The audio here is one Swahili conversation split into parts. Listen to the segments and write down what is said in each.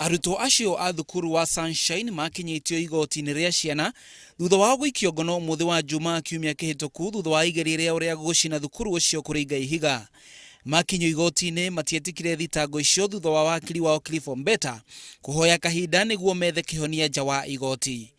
Arutwo acio a thukuru wa Sunshine makinyitio igoti-inĩ rĩa ciana thutha wa gũikio ngono mũthĩ wa Jumaa kiumia kĩhĩtũku thutha wa igeria rĩa gũcina thukuru ũcio kũrĩnga ihiga. Makinyio igoti-inĩ matietĩkire thitango icio thutha wa wakiri wao Clifford Mbeta kũhoya kahinda nĩguo methe kĩhonia nja wa igoti.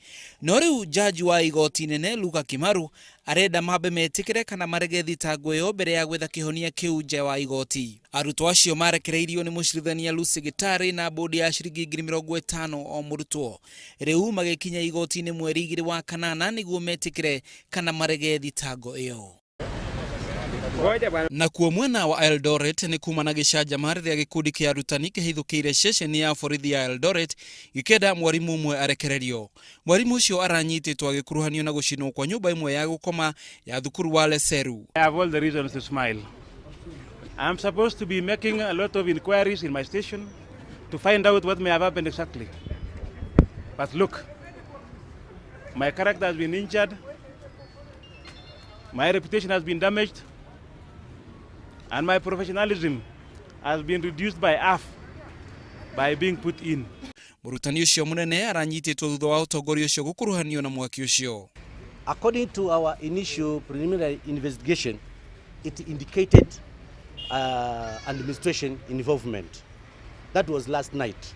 No rĩu jaji wa igoti inene Luka Kimaru arenda mambe metĩkĩre kana marege thitango ĩyo mbere ya gwetha kĩhonia kĩu nja wa igoti. Arutwo acio marekereirio nĩ mũcirithania Lucy Gitari na bodi ya ciringi 50,000 o mũrutwo. Rĩu magĩkinya igoti-inĩ mweri 2 wa kanana nĩguo metĩkĩre kana marege thitango ĩyo. Na kuo mwena wa Eldoret nĩ kuma na gĩcanjama rĩrĩa gĩkundi kĩa arutani kĩhithũkĩire ceceni ya borithi ya Eldoret gĩkenda mwarimu ũmwe arekererio. Mwarimu ũcio aranyitĩtwo agĩkuruhanio na gũcinwo kwa nyũmba ĩmwe ya gũkoma ya thukuru wa Leseru. I have all the reasons to smile. I am supposed to be making a lot of inquiries in my station to find out what may have happened exactly. But look, my character has been injured, my reputation has been damaged, and my professionalism has been reduced by half by being put in. Mũrutani ũcio mũnene aranyitĩtwo thutha wa ũtongoria ũcio gũkuruhanio na mwaki ũcio. According to our initial preliminary investigation, it indicated administration involvement. That was last night.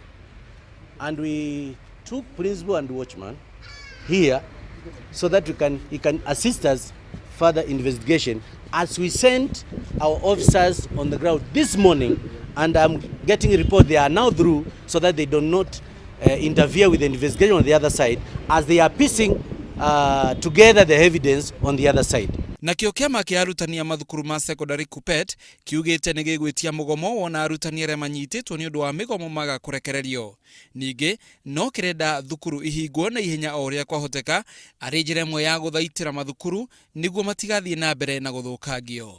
And we took principal and watchman here so that he can assist us further investigation as we sent our officers on the ground this morning, and I'm getting a report they are now through so that they do not interfere with the investigation on the other side as they are piecing together the evidence on the other side. Nakĩo kĩama kĩa arutani a mathukuru ma secondary KUPPET kiugĩte nĩ gĩgwĩtia mũgomo wona arutani arĩa manyitĩtwo nĩ ũndũ wa mĩgomo maga kũrekererio. Ningĩ no kĩrenda thukuru ihingwo na ihenya o ũrĩa kwahoteka arĩ njĩra ĩmwe ya gũthaitĩra mathukuru nĩguo matigathiĩ na mbere na gũthũkangio.